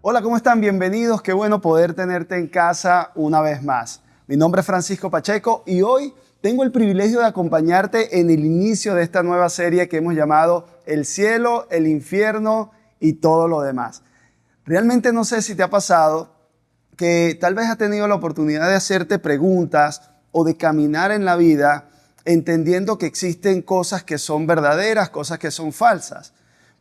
Hola, ¿cómo están? Bienvenidos. Qué bueno poder tenerte en casa una vez más. Mi nombre es Francisco Pacheco y hoy tengo el privilegio de acompañarte en el inicio de esta nueva serie que hemos llamado El cielo, el infierno y todo lo demás. Realmente no sé si te ha pasado que tal vez has tenido la oportunidad de hacerte preguntas o de caminar en la vida entendiendo que existen cosas que son verdaderas, cosas que son falsas.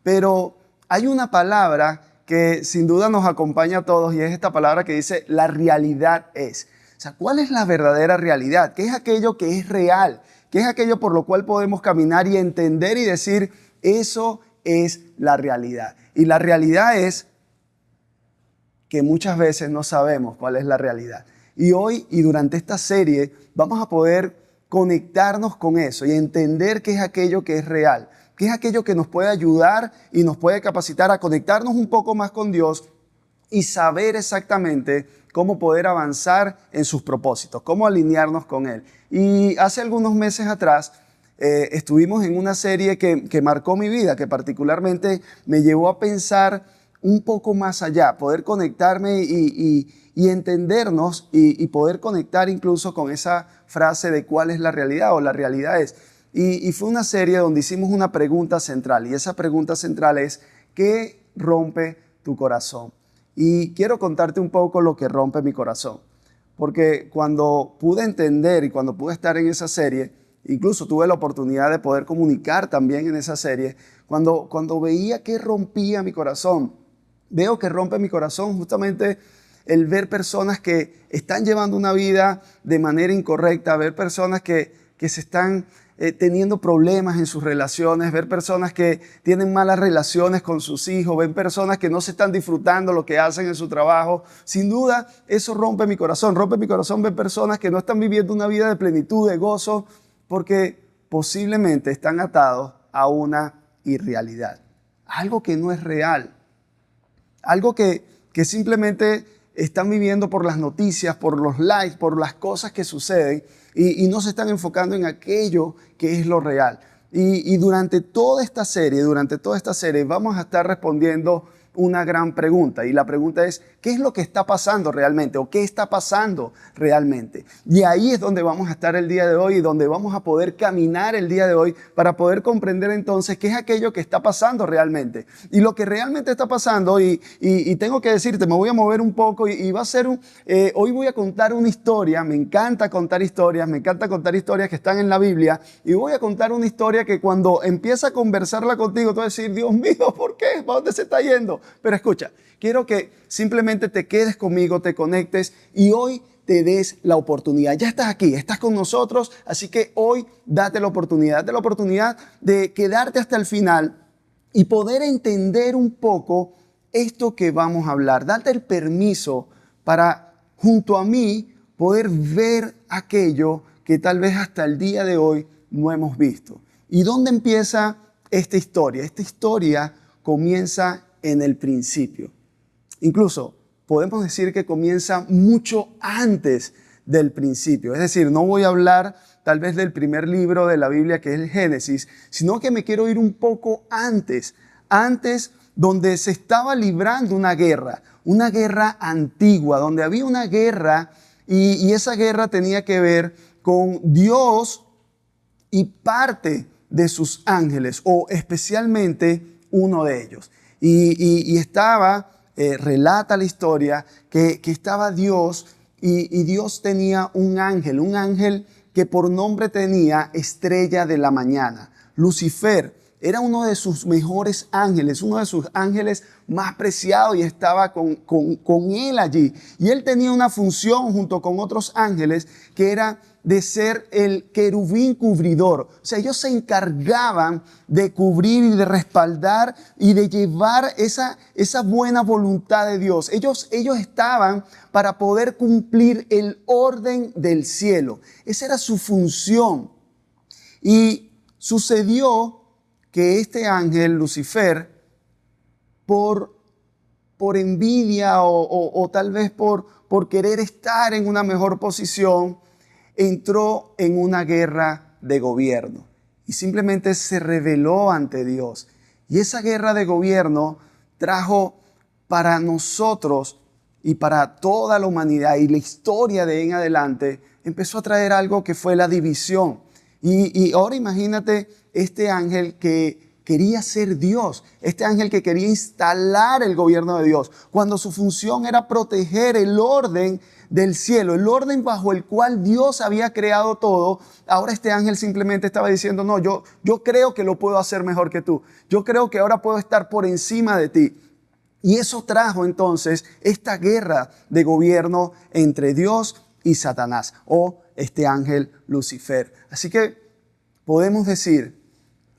Pero hay una palabra que sin duda nos acompaña a todos y es esta palabra que dice la realidad es. O sea, ¿cuál es la verdadera realidad? ¿Qué es aquello que es real? ¿Qué es aquello por lo cual podemos caminar y entender y decir, eso es la realidad? Y la realidad es que muchas veces no sabemos cuál es la realidad. Y hoy y durante esta serie vamos a poder conectarnos con eso y entender qué es aquello que es real, qué es aquello que nos puede ayudar y nos puede capacitar a conectarnos un poco más con Dios y saber exactamente cómo poder avanzar en sus propósitos, cómo alinearnos con Él. Y hace algunos meses atrás estuvimos en una serie que marcó mi vida, que particularmente me llevó a pensar un poco más allá, poder conectarme y entendernos y poder conectar incluso con esa frase de cuál es la realidad o la realidad es. Y fue una serie donde hicimos una pregunta central y esa pregunta central es, ¿qué rompe tu corazón? Y quiero contarte un poco lo que rompe mi corazón, porque cuando pude entender y cuando pude estar en esa serie, incluso tuve la oportunidad de poder comunicar también en esa serie, cuando veía que rompía mi corazón, veo que rompe mi corazón justamente el ver personas que están llevando una vida de manera incorrecta, ver personas que se están teniendo problemas en sus relaciones, ver personas que tienen malas relaciones con sus hijos, ver personas que no se están disfrutando lo que hacen en su trabajo. Sin duda, eso rompe mi corazón ver personas que no están viviendo una vida de plenitud, de gozo, porque posiblemente están atados a una irrealidad, algo que no es real. Algo que simplemente están viviendo por las noticias, por los likes, por las cosas que suceden y no se están enfocando en aquello que es lo real. Y durante toda esta serie vamos a estar respondiendo una gran pregunta. Y la pregunta es, ¿qué es lo que está pasando realmente? ¿O qué está pasando realmente? Y ahí es donde vamos a estar el día de hoy y donde vamos a poder caminar el día de hoy para poder comprender entonces qué es aquello que está pasando realmente. Y lo que realmente está pasando, y tengo que decirte, me voy a mover un poco y va a ser hoy voy a contar una historia. Me encanta contar historias que están en la Biblia. Y voy a contar una historia que cuando empieza a conversarla contigo, tú vas a decir, Dios mío, ¿por qué? ¿Para dónde se está yendo? Pero escucha, quiero que simplemente te quedes conmigo, te conectes y hoy te des la oportunidad. Ya estás aquí, estás con nosotros, así que hoy date la oportunidad de quedarte hasta el final y poder entender un poco esto que vamos a hablar. Date el permiso para, junto a mí, poder ver aquello que tal vez hasta el día de hoy no hemos visto. ¿Y dónde empieza esta historia? Esta historia comienza en el principio. Incluso podemos decir que comienza mucho antes del principio. Es decir, no voy a hablar tal vez del primer libro de la Biblia, que es el Génesis, sino que me quiero ir un poco antes donde se estaba librando una guerra antigua, donde había una guerra y esa guerra tenía que ver con Dios y parte de sus ángeles, o especialmente uno de ellos. Relata la historia que estaba Dios y Dios tenía un ángel que por nombre tenía Estrella de la Mañana. Lucifer era uno de sus mejores ángeles, uno de sus ángeles más preciados y estaba con él allí. Y él tenía una función junto con otros ángeles que era de ser el querubín cubridor. O sea, ellos se encargaban de cubrir y de respaldar y de llevar esa buena voluntad de Dios. Ellos estaban para poder cumplir el orden del cielo. Esa era su función. Y sucedió que este ángel, Lucifer, por envidia o tal vez por querer estar en una mejor posición, entró en una guerra de gobierno y simplemente se rebeló ante Dios. Y esa guerra de gobierno trajo para nosotros y para toda la humanidad y la historia de en adelante, empezó a traer algo que fue la división. Y ahora imagínate este ángel que quería ser Dios, este ángel que quería instalar el gobierno de Dios, cuando su función era proteger el orden del cielo, el orden bajo el cual Dios había creado todo. Ahora este ángel simplemente estaba diciendo, no, yo creo que lo puedo hacer mejor que tú. Yo creo que ahora puedo estar por encima de ti. Y eso trajo entonces esta guerra de gobierno entre Dios y Satanás, o este ángel Lucifer. Así que podemos decir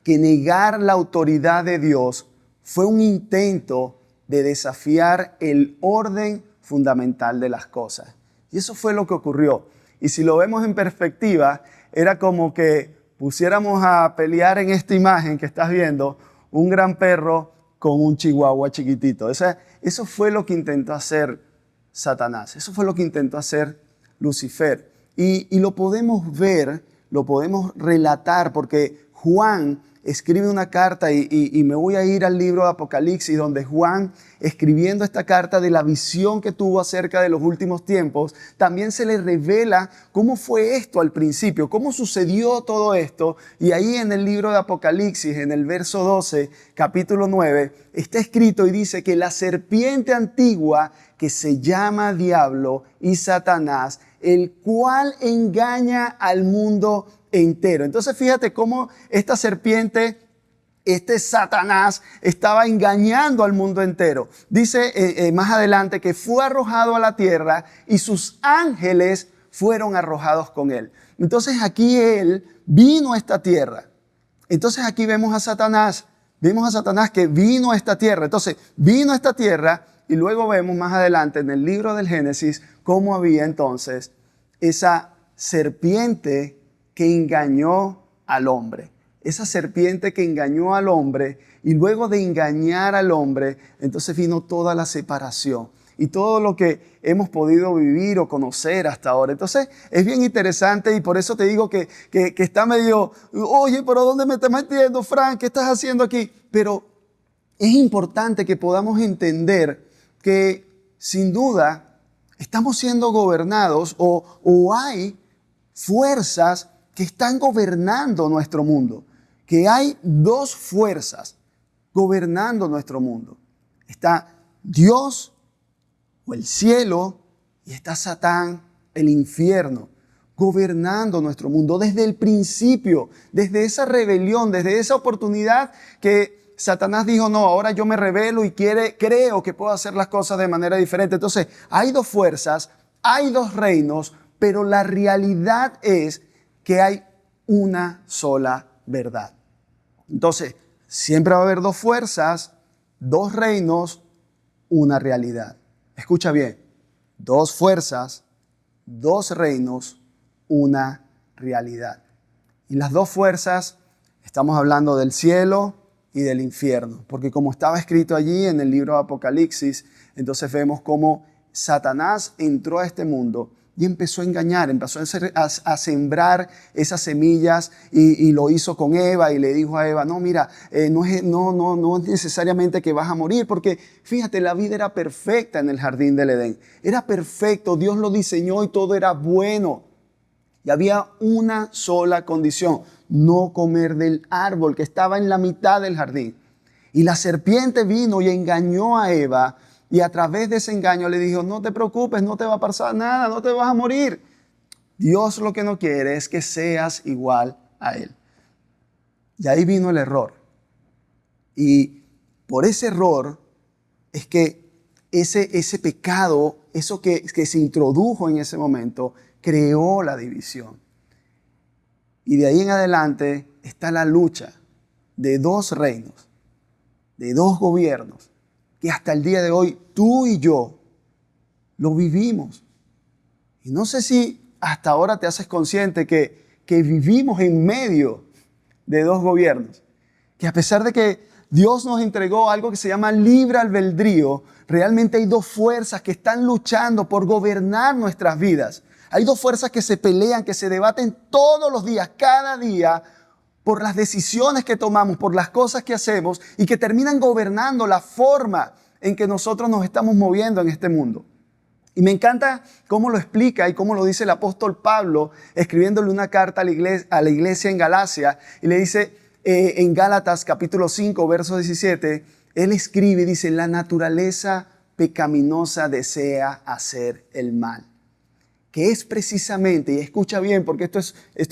que negar la autoridad de Dios fue un intento de desafiar el orden fundamental de las cosas. Y eso fue lo que ocurrió. Y si lo vemos en perspectiva, era como que pusiéramos a pelear en esta imagen que estás viendo un gran perro con un chihuahua chiquitito. Eso fue lo que intentó hacer Satanás. Eso fue lo que intentó hacer Lucifer. Y lo podemos ver, lo podemos relatar, porque Juan escribe una carta y me voy a ir al libro de Apocalipsis, donde Juan, escribiendo esta carta de la visión que tuvo acerca de los últimos tiempos, también se le revela cómo fue esto al principio, cómo sucedió todo esto. Y ahí en el libro de Apocalipsis, en el verso 12, capítulo 9, está escrito y dice que la serpiente antigua que se llama Diablo y Satanás, el cual engaña al mundo entero. Entonces fíjate cómo esta serpiente, este Satanás, estaba engañando al mundo entero. Dice más adelante que fue arrojado a la tierra y sus ángeles fueron arrojados con él. Entonces aquí él vino a esta tierra. Entonces aquí vemos a Satanás que vino a esta tierra. Entonces vino a esta tierra y luego vemos más adelante en el libro del Génesis cómo había entonces esa serpiente que engañó al hombre. Esa serpiente que engañó al hombre, y luego de engañar al hombre, entonces vino toda la separación y todo lo que hemos podido vivir o conocer hasta ahora. Entonces es bien interesante y por eso te digo que está medio, oye, ¿pero dónde me estás metiendo, Frank? ¿Qué estás haciendo aquí? Pero es importante que podamos entender que sin duda estamos siendo gobernados o hay fuerzas que están gobernando nuestro mundo, que hay dos fuerzas gobernando nuestro mundo. Está Dios o el cielo y está Satán, el infierno, gobernando nuestro mundo desde el principio, desde esa rebelión, desde esa oportunidad que Satanás dijo, no, ahora yo me rebelo y creo que puedo hacer las cosas de manera diferente. Entonces, hay dos fuerzas, hay dos reinos, pero la realidad es que hay una sola verdad. Entonces, siempre va a haber dos fuerzas, dos reinos, una realidad. Escucha bien, dos fuerzas, dos reinos, una realidad. Y las dos fuerzas, estamos hablando del cielo y del infierno, porque como estaba escrito allí en el libro de Apocalipsis, entonces vemos cómo Satanás entró a este mundo y empezó a engañar, empezó a sembrar esas semillas y lo hizo con Eva y le dijo a Eva, no, mira, no es necesariamente que vas a morir, porque fíjate, la vida era perfecta en el jardín del Edén. Era perfecto, Dios lo diseñó y todo era bueno. Y había una sola condición, no comer del árbol que estaba en la mitad del jardín. Y la serpiente vino y engañó a Eva. Y a través de ese engaño le dijo, no te preocupes, no te va a pasar nada, no te vas a morir. Dios lo que no quiere es que seas igual a Él. Y ahí vino el error. Y por ese error es que ese pecado, eso que se introdujo en ese momento, creó la división. Y de ahí en adelante está la lucha de dos reinos, de dos gobiernos, que hasta el día de hoy tú y yo lo vivimos. Y no sé si hasta ahora te haces consciente que vivimos en medio de dos gobiernos. Que a pesar de que Dios nos entregó algo que se llama libre albedrío, realmente hay dos fuerzas que están luchando por gobernar nuestras vidas. Hay dos fuerzas que se pelean, que se debaten todos los días, cada día, por las decisiones que tomamos, por las cosas que hacemos y que terminan gobernando la forma en que nosotros nos estamos moviendo en este mundo. Y me encanta cómo lo explica y cómo lo dice el apóstol Pablo, escribiéndole una carta a la iglesia en Galacia, y le dice en Gálatas capítulo 5, verso 17, él escribe y dice, la naturaleza pecaminosa desea hacer el mal. Que es precisamente, y escucha bien porque esto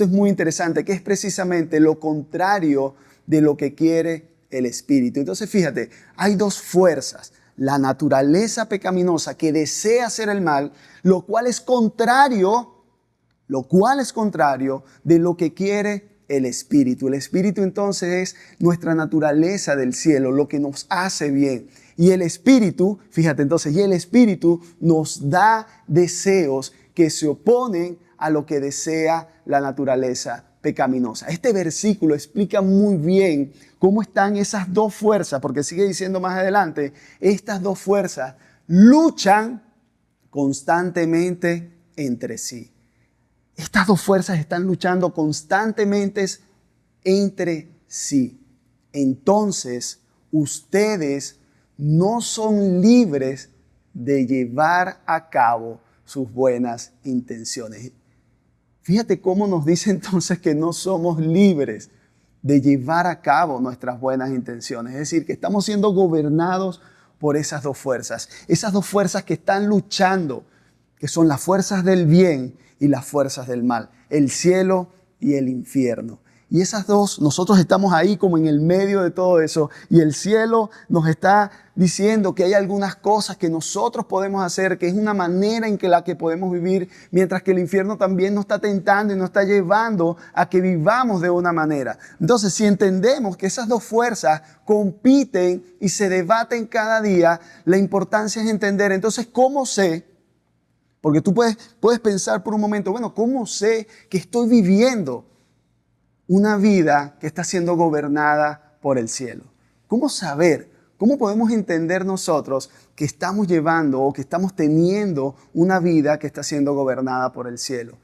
es muy interesante, que es precisamente lo contrario de lo que quiere el Espíritu. Entonces fíjate, hay dos fuerzas. La naturaleza pecaminosa que desea hacer el mal, lo cual es contrario de lo que quiere el Espíritu. El Espíritu entonces es nuestra naturaleza del cielo, lo que nos hace bien. Y el Espíritu, fíjate entonces, y el Espíritu nos da deseos que se oponen a lo que desea la naturaleza pecaminosa. Este versículo explica muy bien cómo están esas dos fuerzas, porque sigue diciendo más adelante, estas dos fuerzas luchan constantemente entre sí. Estas dos fuerzas están luchando constantemente entre sí. Entonces, ustedes no son libres de llevar a cabo sus buenas intenciones. Fíjate cómo nos dice entonces que no somos libres de llevar a cabo nuestras buenas intenciones. Es decir, que estamos siendo gobernados por esas dos fuerzas que están luchando, que son las fuerzas del bien y las fuerzas del mal, el cielo y el infierno. Y esas dos, nosotros estamos ahí como en el medio de todo eso, y el cielo nos está diciendo que hay algunas cosas que nosotros podemos hacer, que es una manera en la que podemos vivir, mientras que el infierno también nos está tentando y nos está llevando a que vivamos de una manera. Entonces, si entendemos que esas dos fuerzas compiten y se debaten cada día, la importancia es entender, entonces, ¿cómo sé? Porque tú puedes pensar por un momento, bueno, ¿cómo sé que estoy viviendo una vida que está siendo gobernada por el cielo? ¿Cómo saber? ¿Cómo podemos entender nosotros que estamos llevando o que estamos teniendo una vida que está siendo gobernada por el cielo?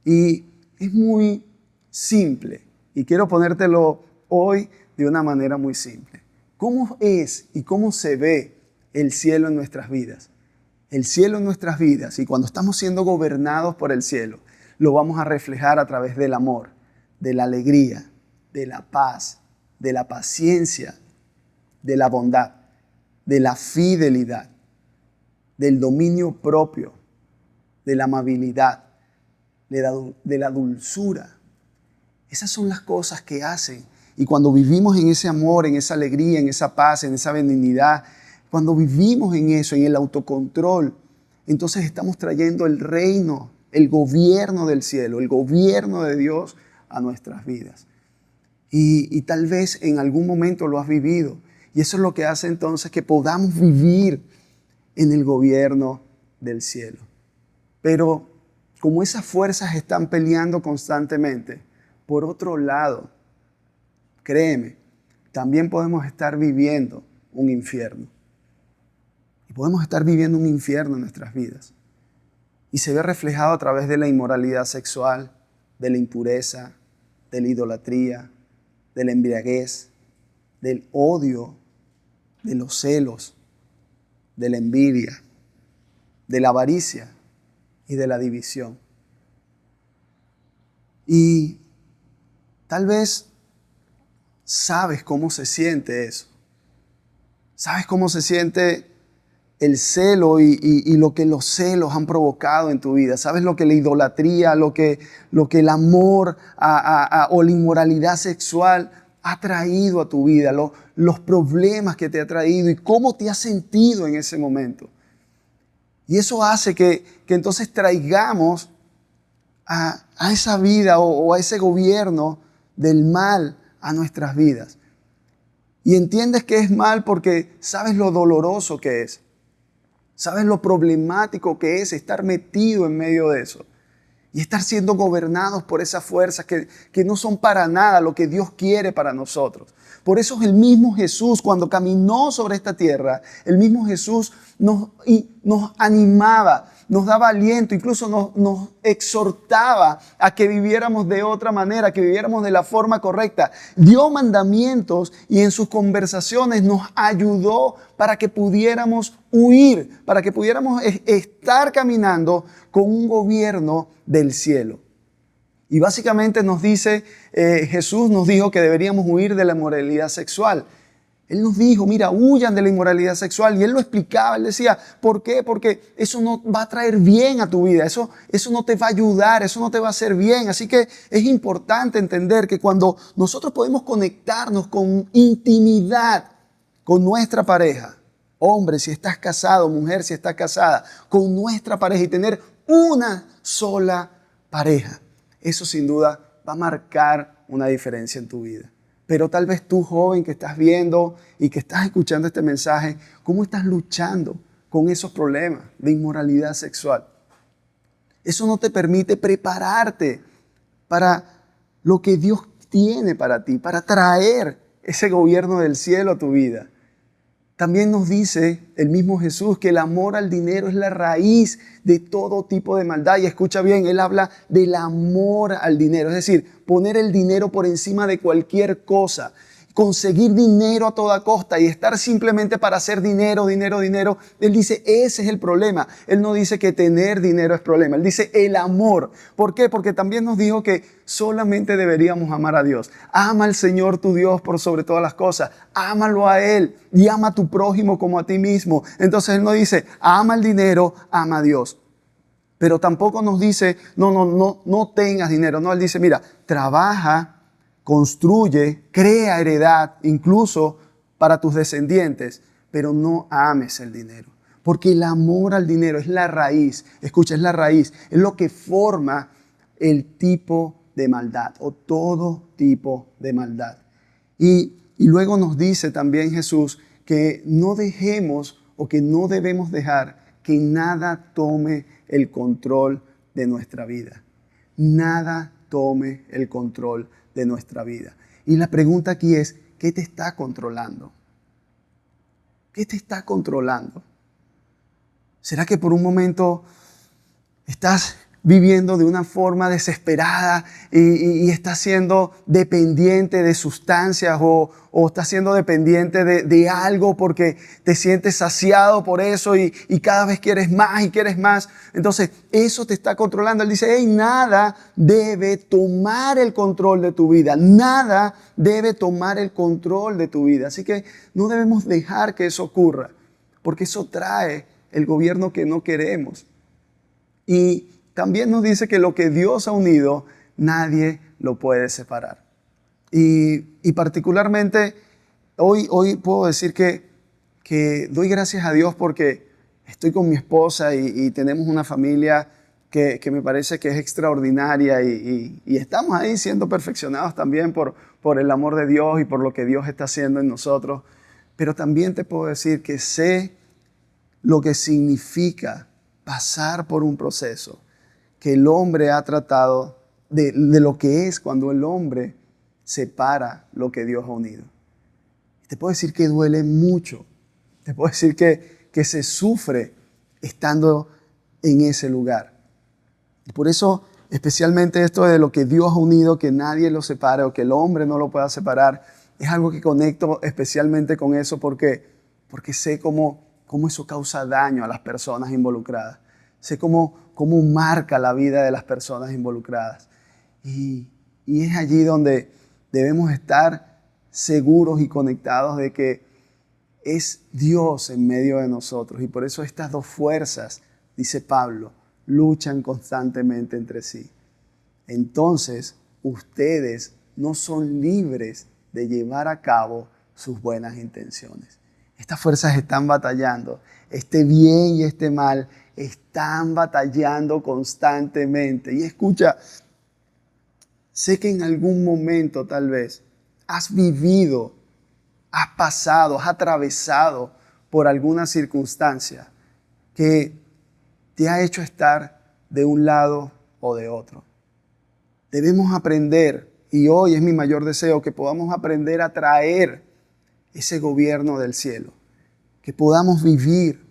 Y es muy simple, y quiero ponértelo hoy de una manera muy simple. ¿Cómo es y cómo se ve el cielo en nuestras vidas? El cielo en nuestras vidas, y cuando estamos siendo gobernados por el cielo, lo vamos a reflejar a través del amor, de la alegría, de la paz, de la paciencia, de la bondad, de la fidelidad, del dominio propio, de la amabilidad, de la dulzura. Esas son las cosas que hacen. Y cuando vivimos en ese amor, en esa alegría, en esa paz, en esa benignidad, cuando vivimos en eso, en el autocontrol, entonces estamos trayendo el reino, el gobierno del cielo, el gobierno de Dios a nuestras vidas. Y tal vez en algún momento lo has vivido. Y eso es lo que hace entonces que podamos vivir en el gobierno del cielo. Pero como esas fuerzas están peleando constantemente, por otro lado, créeme, también podemos estar viviendo un infierno. Y podemos estar viviendo un infierno en nuestras vidas. Y se ve reflejado a través de la inmoralidad sexual, de la impureza, de la idolatría, de la embriaguez, del odio, de los celos, de la envidia, de la avaricia y de la división. Y tal vez sabes cómo se siente eso. Sabes cómo se siente el celo y lo que los celos han provocado en tu vida. Sabes lo que la idolatría, lo que el amor o la inmoralidad sexual ha traído a tu vida, los problemas que te ha traído y cómo te has sentido en ese momento. Y eso hace que entonces traigamos a esa vida o a ese gobierno del mal a nuestras vidas. Y entiendes que es mal porque sabes lo doloroso que es. Sabes lo problemático que es estar metido en medio de eso. Y estar siendo gobernados por esas fuerzas que no son para nada lo que Dios quiere para nosotros. Por eso el mismo Jesús, cuando caminó sobre esta tierra, el mismo Jesús nos animaba, nos daba aliento, incluso nos exhortaba a que viviéramos de otra manera, que viviéramos de la forma correcta. Dio mandamientos y en sus conversaciones nos ayudó para que pudiéramos huir, para que pudiéramos estar caminando con un gobierno del cielo. Y básicamente nos dice, Jesús nos dijo que deberíamos huir de la inmoralidad sexual. Él nos dijo, mira, huyan de la inmoralidad sexual. Y Él lo explicaba, Él decía, ¿por qué? Porque eso no va a traer bien a tu vida, eso no te va a ayudar, eso no te va a hacer bien. Así que es importante entender que cuando nosotros podemos conectarnos con intimidad con nuestra pareja, hombre, si estás casado, mujer, si estás casada, con nuestra pareja y tener una sola pareja, eso sin duda va a marcar una diferencia en tu vida. Pero tal vez tú, joven, que estás viendo y que estás escuchando este mensaje, ¿cómo estás luchando con esos problemas de inmoralidad sexual? Eso no te permite prepararte para lo que Dios tiene para ti, para traer ese gobierno del cielo a tu vida. También nos dice el mismo Jesús que el amor al dinero es la raíz de todo tipo de maldad. Y escucha bien, Él habla del amor al dinero. Es decir, poner el dinero por encima de cualquier cosa. Conseguir dinero a toda costa y estar simplemente para hacer dinero, dinero, dinero. Él dice, ese es el problema. Él no dice que tener dinero es problema. Él dice el amor. ¿Por qué? Porque también nos dijo que solamente deberíamos amar a Dios. Ama al Señor tu Dios por sobre todas las cosas. Ámalo a Él y ama a tu prójimo como a ti mismo. Entonces Él no dice, ama el dinero, ama a Dios. Pero tampoco nos dice, no tengas dinero. No, Él dice, mira, trabaja, construye, crea heredad, incluso para tus descendientes, pero no ames el dinero. Porque el amor al dinero es la raíz, escucha, es la raíz, es lo que forma el tipo de maldad o todo tipo de maldad. Y luego nos dice también Jesús que no dejemos o que no debemos dejar que nada tome el control de nuestra vida. Nada tome el control de nuestra vida. Y la pregunta aquí es, ¿qué te está controlando? ¿Qué te está controlando? ¿Será que por un momento estás viviendo de una forma desesperada y estás siendo dependiente de sustancias o estás siendo dependiente de algo porque te sientes saciado por eso y cada vez quieres más y quieres más? Entonces eso te está controlando. Él dice, hey, nada debe tomar el control de tu vida. Nada debe tomar el control de tu vida. Así que no debemos dejar que eso ocurra, porque eso trae el gobierno que no queremos. Y también nos dice que lo que Dios ha unido, nadie lo puede separar. Y particularmente, hoy puedo decir que doy gracias a Dios porque estoy con mi esposa y tenemos una familia que me parece que es extraordinaria y estamos ahí siendo perfeccionados también por el amor de Dios y por lo que Dios está haciendo en nosotros. Pero también te puedo decir que sé lo que significa pasar por un proceso que el hombre ha tratado de lo que es cuando el hombre separa lo que Dios ha unido. Te puedo decir que duele mucho. Te puedo decir que se sufre estando en ese lugar. Y por eso, especialmente esto de lo que Dios ha unido, que nadie lo separe o que el hombre no lo pueda separar, es algo que conecto especialmente con eso porque sé cómo eso causa daño a las personas involucradas. Sé cómo marca la vida de las personas involucradas. Y es allí donde debemos estar seguros y conectados de que es Dios en medio de nosotros. Y por eso estas dos fuerzas, dice Pablo, luchan constantemente entre sí. Entonces, ustedes no son libres de llevar a cabo sus buenas intenciones. Estas fuerzas están batallando. Este bien y este mal están batallando constantemente. Y escucha, sé que en algún momento tal vez has vivido, has pasado, has atravesado por alguna circunstancia que te ha hecho estar de un lado o de otro. Debemos aprender, y hoy es mi mayor deseo, que podamos aprender a traer ese gobierno del cielo, que podamos vivir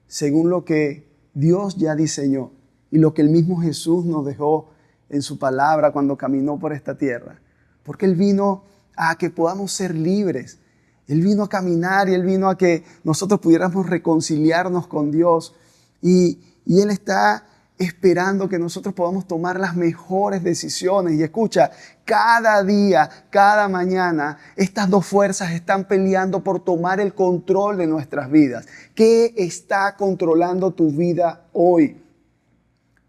según lo que Dios ya diseñó y lo que el mismo Jesús nos dejó en su palabra cuando caminó por esta tierra. Porque Él vino a que podamos ser libres. Él vino a caminar y Él vino a que nosotros pudiéramos reconciliarnos con Dios. Y Él está esperando que nosotros podamos tomar las mejores decisiones. Y escucha, cada día, cada mañana, estas dos fuerzas están peleando por tomar el control de nuestras vidas. ¿Qué está controlando tu vida hoy?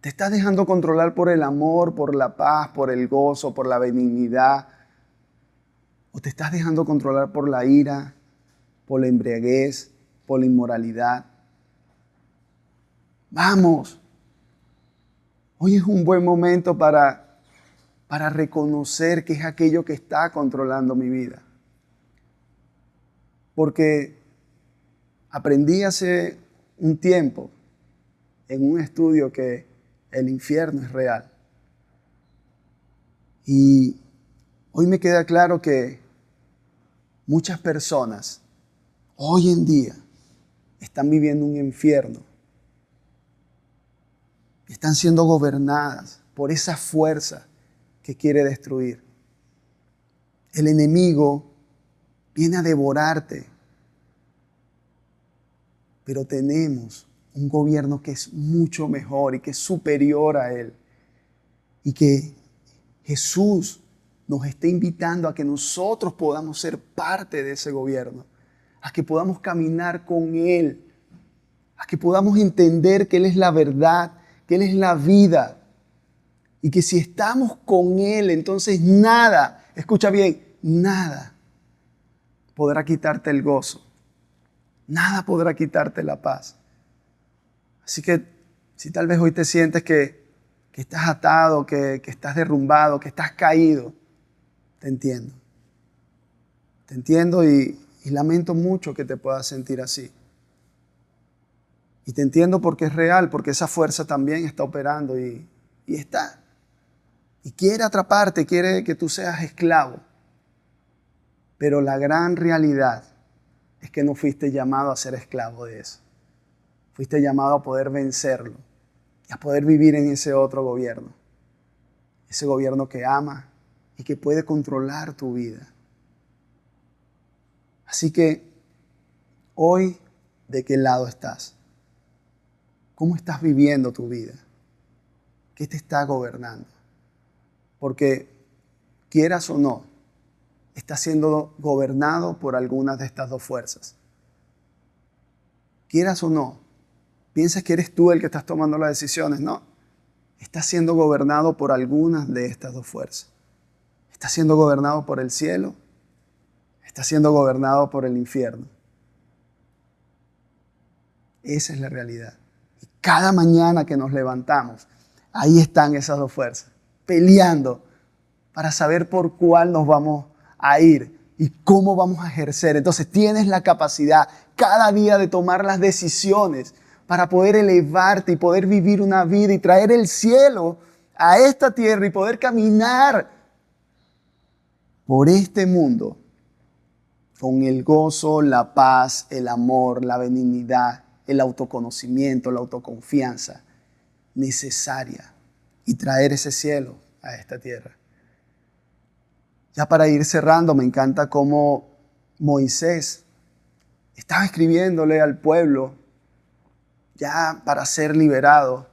¿Te estás dejando controlar por el amor, por la paz, por el gozo, por la benignidad? ¿O te estás dejando controlar por la ira, por la embriaguez, por la inmoralidad? Vamos. Hoy es un buen momento para reconocer qué es aquello que está controlando mi vida. Porque aprendí hace un tiempo en un estudio que el infierno es real. Y hoy me queda claro que muchas personas hoy en día están viviendo un infierno. Están siendo gobernadas por esa fuerza que quiere destruir. El enemigo viene a devorarte. Pero tenemos un gobierno que es mucho mejor y que es superior a él. Y que Jesús nos está invitando a que nosotros podamos ser parte de ese gobierno. A que podamos caminar con Él. A que podamos entender que Él es la verdad, que Él es la vida. Y que si estamos con Él, entonces nada, escucha bien, nada podrá quitarte el gozo. Nada podrá quitarte la paz. Así que si tal vez hoy te sientes que estás atado, que estás derrumbado, que estás caído, te entiendo. Te entiendo y lamento mucho que te puedas sentir así. Y te entiendo porque es real, porque esa fuerza también está operando y está. Y quiere atraparte, quiere que tú seas esclavo. Pero la gran realidad es que no fuiste llamado a ser esclavo de eso. Fuiste llamado a poder vencerlo y a poder vivir en ese otro gobierno. Ese gobierno que ama y que puede controlar tu vida. Así que hoy, ¿de qué lado estás? ¿Cómo estás viviendo tu vida? ¿Qué te está gobernando? Porque quieras o no, estás siendo gobernado por algunas de estas dos fuerzas. Quieras o no, piensas que eres tú el que estás tomando las decisiones. No, estás siendo gobernado por algunas de estas dos fuerzas. Estás siendo gobernado por el cielo, estás siendo gobernado por el infierno. Esa es la realidad. Y cada mañana que nos levantamos, ahí están esas dos fuerzas, peleando para saber por cuál nos vamos a ir y cómo vamos a ejercer. Entonces tienes la capacidad cada día de tomar las decisiones para poder elevarte y poder vivir una vida y traer el cielo a esta tierra y poder caminar por este mundo con el gozo, la paz, el amor, la benignidad, el autoconocimiento, la autoconfianza necesaria y traer ese cielo a esta tierra. Ya para ir cerrando, me encanta cómo Moisés estaba escribiéndole al pueblo ya para ser liberado.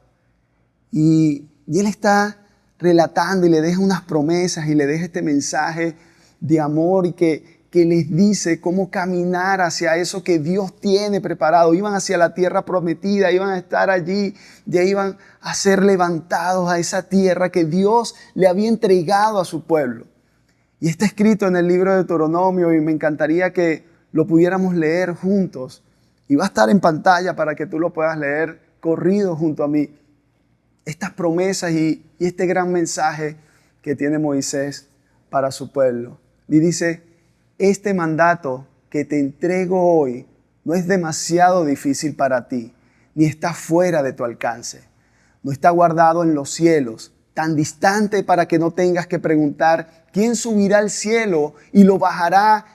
Y él está relatando y le deja unas promesas y le deja este mensaje de amor y que les dice cómo caminar hacia eso que Dios tiene preparado. Iban hacia la tierra prometida, iban a estar allí, ya iban a ser levantados a esa tierra que Dios le había entregado a su pueblo. Y está escrito en el libro de Deuteronomio y me encantaría que lo pudiéramos leer juntos. Y va a estar en pantalla para que tú lo puedas leer corrido junto a mí. Estas promesas y este gran mensaje que tiene Moisés para su pueblo. Y dice, este mandato que te entrego hoy no es demasiado difícil para ti, ni está fuera de tu alcance. No está guardado en los cielos, tan distante para que no tengas que preguntar quién subirá al cielo y lo bajará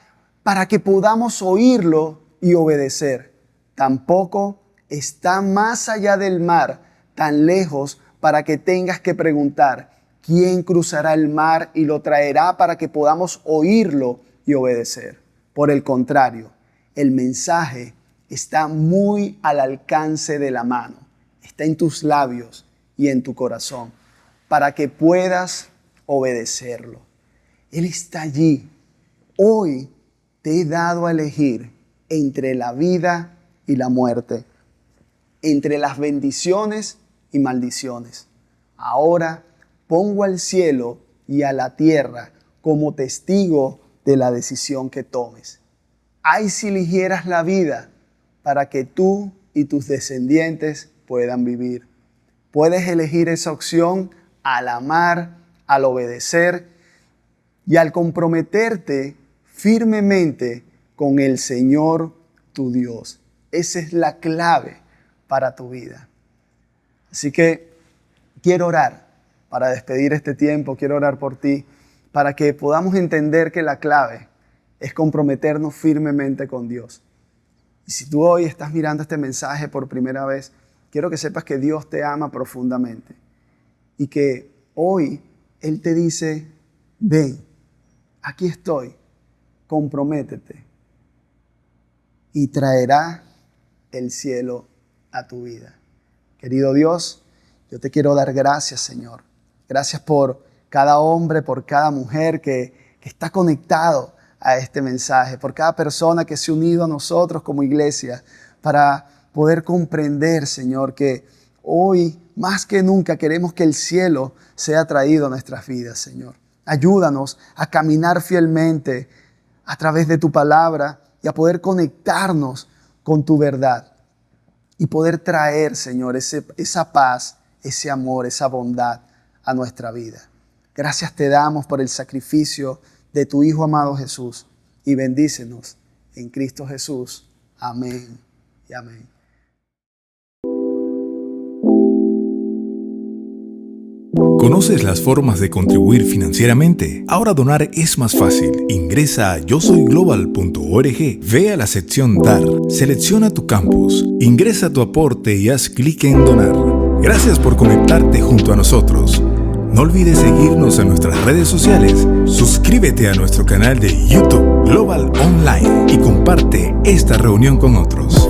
para que podamos oírlo y obedecer. Tampoco está más allá del mar, tan lejos para que tengas que preguntar, ¿quién cruzará el mar y lo traerá para que podamos oírlo y obedecer? Por el contrario, el mensaje está muy al alcance de la mano, está en tus labios y en tu corazón, para que puedas obedecerlo. Él está allí. Hoy te he dado a elegir entre la vida y la muerte, entre las bendiciones y maldiciones. Ahora pongo al cielo y a la tierra como testigo de la decisión que tomes. Ay, si eligieras la vida para que tú y tus descendientes puedan vivir. Puedes elegir esa opción al amar, al obedecer y al comprometerte firmemente con el Señor tu Dios. Esa es la clave para tu vida. Así que quiero orar para despedir este tiempo, quiero orar por ti, para que podamos entender que la clave es comprometernos firmemente con Dios. Y si tú hoy estás mirando este mensaje por primera vez, quiero que sepas que Dios te ama profundamente y que hoy Él te dice, ven, aquí estoy, comprométete y traerá el cielo a tu vida. Querido Dios, yo te quiero dar gracias, Señor. Gracias por cada hombre, por cada mujer que está conectado a este mensaje, por cada persona que se ha unido a nosotros como iglesia para poder comprender, Señor, que hoy más que nunca queremos que el cielo sea traído a nuestras vidas, Señor. Ayúdanos a caminar fielmente a través de tu palabra y a poder conectarnos con tu verdad y poder traer, Señor, esa paz, ese amor, esa bondad a nuestra vida. Gracias te damos por el sacrificio de tu Hijo amado Jesús y bendícenos en Cristo Jesús. Amén y amén. ¿Conoces las formas de contribuir financieramente? Ahora donar es más fácil. Ingresa a yosoyglobal.org, ve a la sección Dar, selecciona tu campus, ingresa tu aporte y haz clic en Donar. Gracias por conectarte junto a nosotros. No olvides seguirnos en nuestras redes sociales, suscríbete a nuestro canal de YouTube Global Online y comparte esta reunión con otros.